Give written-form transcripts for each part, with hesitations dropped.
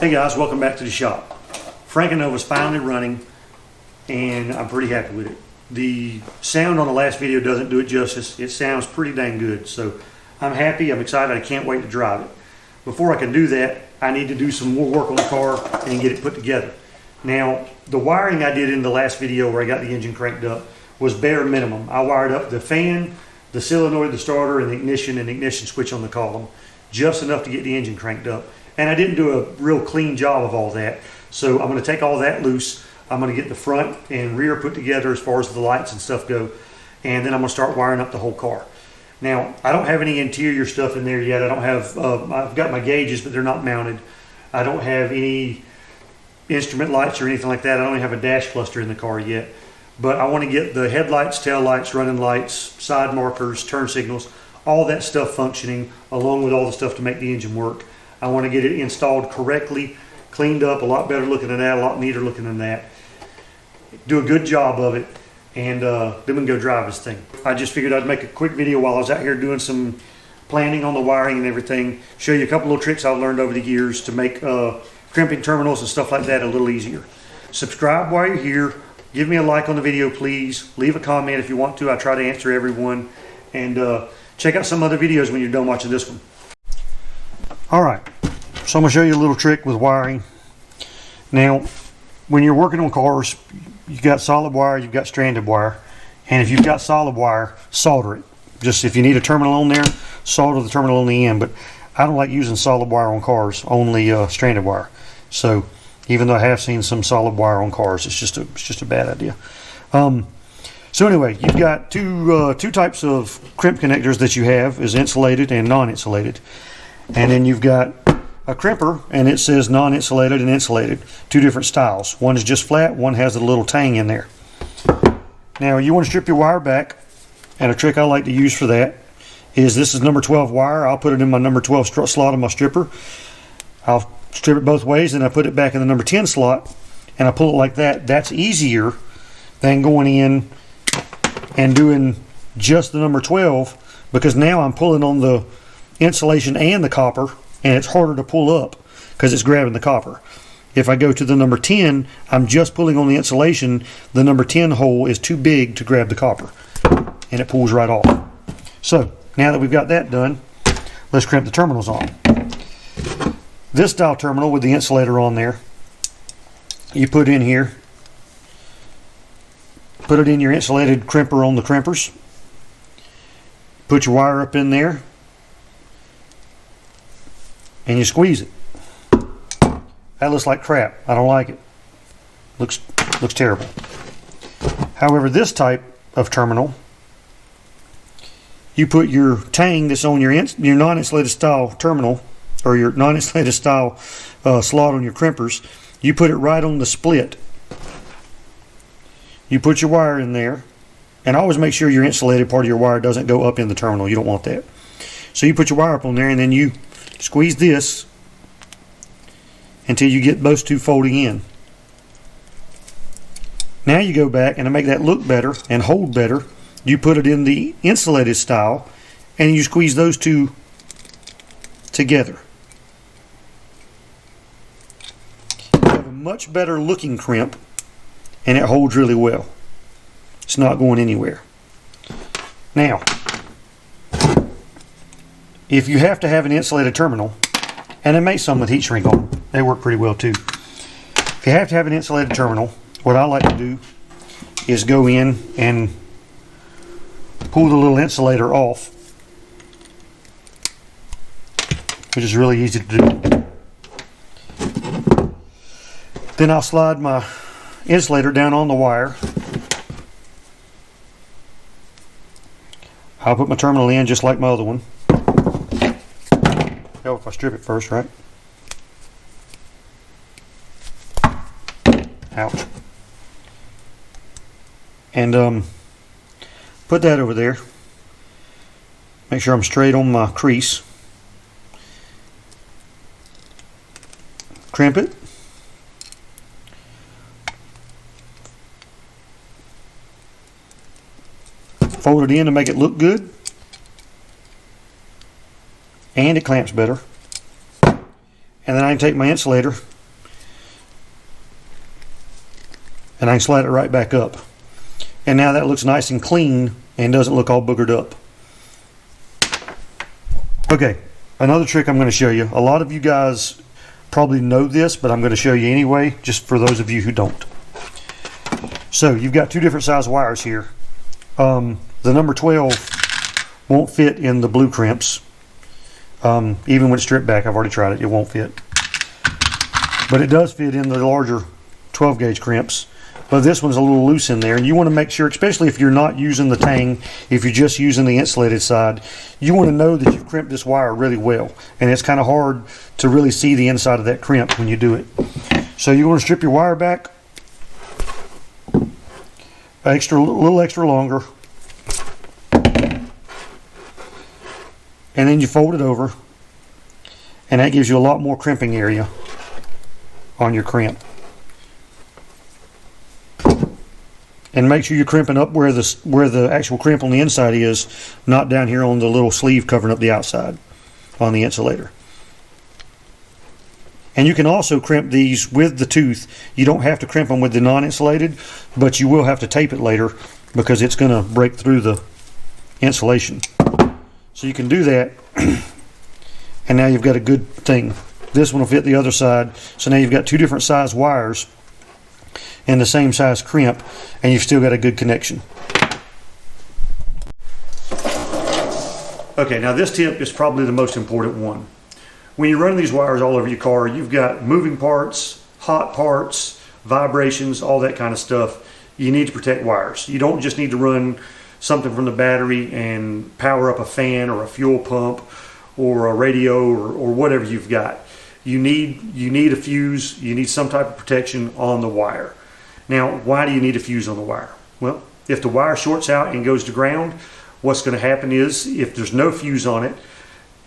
Hey guys, welcome back to the shop. Franken-Nova's finally running and I'm pretty happy with it. The sound on the last video doesn't do it justice. It sounds pretty dang good. So I'm happy, I'm excited, I can't wait to drive it. Before I can do that, I need to do some more work on the car and get it put together. Now, the wiring I did in the last video where I got the engine cranked up was bare minimum. I wired up the fan, the solenoid, the starter, and the ignition switch on the column, just enough to get the engine cranked up. And I didn't do a real clean job of all that. So I'm going to take all that loose. I'm going to get the front and rear put together as far as the lights and stuff go. And then I'm going to start wiring up the whole car. Now, I don't have any interior stuff in there yet. I don't have, I've got my gauges, but they're not mounted. I don't have any instrument lights or anything like that. I don't even have a dash cluster in the car yet. But I want to get the headlights, tail lights, running lights, side markers, turn signals, all that stuff functioning, along with all the stuff to make the engine work. I want to get it installed correctly, cleaned up, a lot better looking than that, a lot neater looking than that. Do a good job of it, and then we can go drive this thing. I just figured I'd make a quick video while I was out here doing some planning on the wiring and everything, show you a couple little tricks I've learned over the years to make crimping terminals and stuff like that a little easier. Subscribe while you're here. Give me a like on the video, please. Leave a comment if you want to. I try to answer everyone. And check out some other videos when you're done watching this one. Alright, so I'm going to show you a little trick with wiring. Now, when you're working on cars, you've got solid wire, you've got stranded wire. And if you've got solid wire, solder it. Just if you need a terminal on there, solder the terminal on the end. But I don't like using solid wire on cars, only stranded wire. So even though I have seen some solid wire on cars, it's just a bad idea. So anyway, you've got two types of crimp connectors that you have, is insulated and non-insulated. And then you've got a crimper, and it says non-insulated and insulated, two different styles. One is just flat, one has a little tang in there. Now you want to strip your wire back, and a trick I like to use for that is, this is number 12 wire. I'll put it in my number 12 slot of my stripper. I'll strip it both ways, and I put it back in the number 10 slot, and I pull it like that. That's easier than going in and doing just the number 12, because now I'm pulling on the insulation and the copper, and it's harder to pull up because it's grabbing the copper. If I go to the number 10, I'm just pulling on the insulation. The number 10 hole is too big to grab the copper, and it pulls right off. So now that we've got that done, let's crimp the terminals on. This style terminal with the insulator on there, you put in here, put it in your insulated crimper on the crimpers, put your wire up in there, and you squeeze it. That looks like crap. I don't like it. Looks terrible. However, this type of terminal, you put your tang that's on your non-insulated style terminal, or your non-insulated style slot on your crimpers, you put it right on the split. You put your wire in there, and always make sure your insulated part of your wire doesn't go up in the terminal. You don't want that. So you put your wire up on there, and then you squeeze this until you get those two folding in. Now you go back, and to make that look better and hold better, you put it in the insulated style, and you squeeze those two together. You have a much better looking crimp, and it holds really well. It's not going anywhere. Now, if you have to have an insulated terminal, and it makes some with heat shrink on them, they work pretty well too. If you have to have an insulated terminal, what I like to do is go in and pull the little insulator off, which is really easy to do. Then I'll slide my insulator down on the wire. I'll put my terminal in just like my other one. Hell, if I strip it first, right? Ouch. And put that over there. Make sure I'm straight on my crease. Crimp it. Fold it in to make it look good. And it clamps better. And then I can take my insulator and I can slide it right back up. And now that looks nice and clean and doesn't look all boogered up. Okay, another trick I'm going to show you. A lot of you guys probably know this, but I'm going to show you anyway, just for those of you who don't. So you've got two different size wires here. The number 12 won't fit in the blue crimps. Even when it's stripped back, I've already tried it, it won't fit. But it does fit in the larger 12 gauge crimps. But this one's a little loose in there, and you want to make sure, especially if you're not using the tang, if you're just using the insulated side, you want to know that you've crimped this wire really well. And it's kind of hard to really see the inside of that crimp when you do it. So you want to strip your wire back a little extra longer, and then you fold it over, and that gives you a lot more crimping area on your crimp. And make sure you're crimping up where the actual crimp on the inside is, not down here on the little sleeve covering up the outside on the insulator. And you can also crimp these with the tooth. You don't have to crimp them with the non-insulated, but you will have to tape it later because it's going to break through the insulation. So you can do that, and now you've got a good thing. This one will fit the other side, so now you've got two different size wires and the same size crimp, and you've still got a good connection. Okay, now this tip is probably the most important one. When you're running these wires all over your car, you've got moving parts, hot parts, vibrations, all that kind of stuff. You need to protect wires. You don't just need to run something from the battery and power up a fan or a fuel pump or a radio or whatever you've got. You need a fuse. You need some type of protection on the wire. Now, why do you need a fuse on the wire? Well, if the wire shorts out and goes to ground, what's going to happen is, if there's no fuse on it,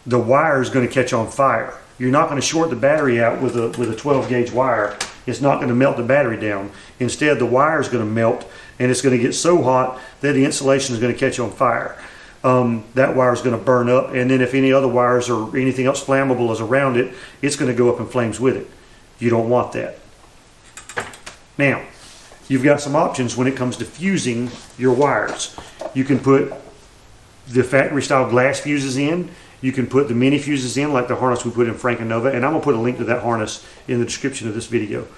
the wire is going to catch on fire. You're not going to short the battery out with a 12 gauge wire. It's not going to melt the battery down. Instead, the wire is going to melt, and it's going to get so hot that the insulation is going to catch on fire. That wire is going to burn up, and then if any other wires or anything else flammable is around it, it's going to go up in flames with it. You don't want that. Now, you've got some options when it comes to fusing your wires. You can put the factory style glass fuses in. You can put the mini fuses in, like the harness we put in Frank and Nova, and I'm going to put a link to that harness in the description of this video.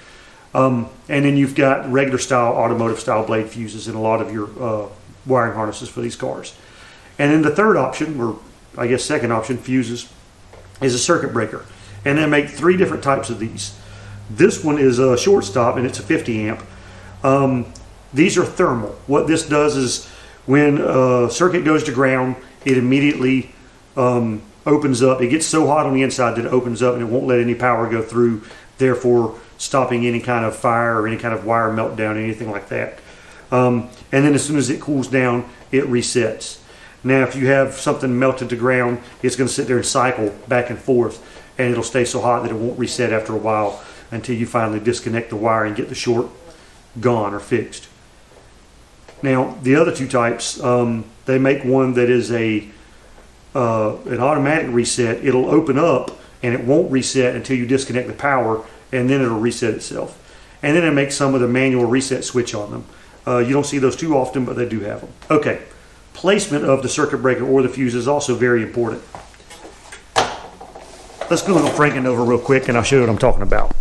And then you've got regular style, automotive style blade fuses in a lot of your wiring harnesses for these cars. And then the third option, or I guess second option, fuses, is a circuit breaker. And they make three different types of these. This one is a short stop, and it's a 50 amp. These are thermal. What this does is, when a circuit goes to ground, it immediately opens up. It gets so hot on the inside that it opens up and it won't let any power go through, therefore stopping any kind of fire or any kind of wire meltdown, anything like that. And then as soon as it cools down, it resets. Now, if you have something melted to ground, it's going to sit there and cycle back and forth, and it'll stay so hot that it won't reset after a while until you finally disconnect the wire and get the short gone or fixed. Now, the other two types, they make one that is an automatic reset. It'll open up and it won't reset until you disconnect the power, and then it'll reset itself. And then it makes some with a manual reset switch on them. You don't see those too often, but they do have them. Okay, placement of the circuit breaker or the fuse is also very important. Let's go to Frank and Nova real quick, and I'll show you what I'm talking about.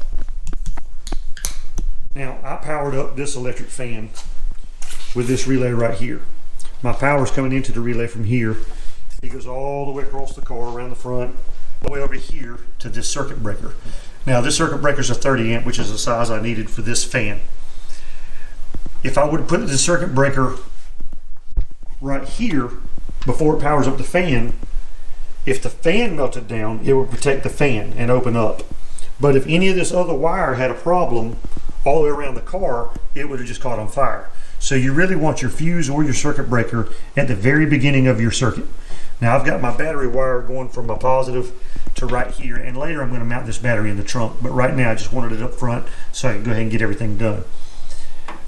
Now, I powered up this electric fan with this relay right here. My power is coming into the relay from here. It goes all the way across the car, around the front, all the way over here to this circuit breaker. Now, this circuit breaker is a 30 amp, which is the size I needed for this fan. If I would put the circuit breaker right here before it powers up the fan, if the fan melted down, it would protect the fan and open up. But if any of this other wire had a problem all the way around the car, it would have just caught on fire. So you really want your fuse or your circuit breaker at the very beginning of your circuit. Now, I've got my battery wire going from my positive to right here, and later I'm going to mount this battery in the trunk, but right now I just wanted it up front so I can go ahead and get everything done.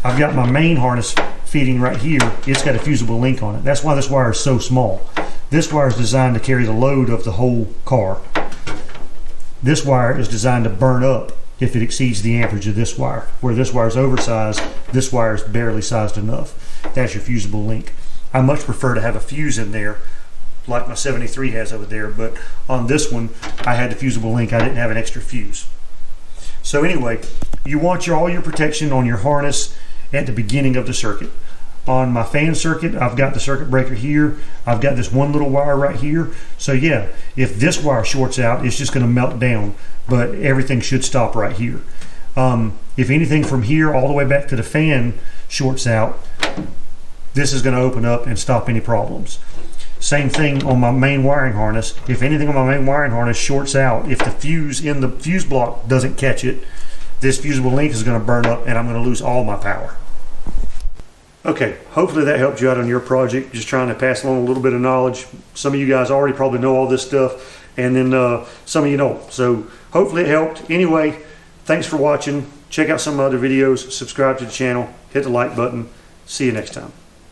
I've got my main harness feeding right here. It's got a fusible link on it. That's why this wire is so small. This wire is designed to carry the load of the whole car. This wire is designed to burn up if it exceeds the amperage of this wire. Where this wire is oversized, this wire is barely sized enough. That's your fusible link. I much prefer to have a fuse in there like my 73 has over there, but on this one I had the fusible link. I didn't have an extra fuse. So anyway, you want all your protection on your harness at the beginning of the circuit. On my fan circuit, I've got the circuit breaker here. I've got this one little wire right here. So yeah, if this wire shorts out, it's just going to melt down, but everything should stop right here. If anything from here all the way back to the fan shorts out, this is going to open up and stop any problems. Same thing on my main wiring harness. If anything on my main wiring harness shorts out, if the fuse in the fuse block doesn't catch it, this fusible link is going to burn up and I'm going to lose all my power. Okay, hopefully that helped you out on your project. Just trying to pass along a little bit of knowledge. Some of you guys already probably know all this stuff, and then some of you don't. So hopefully it helped. Anyway, thanks for watching. Check out some other videos. Subscribe to the channel. Hit the like button. See you next time.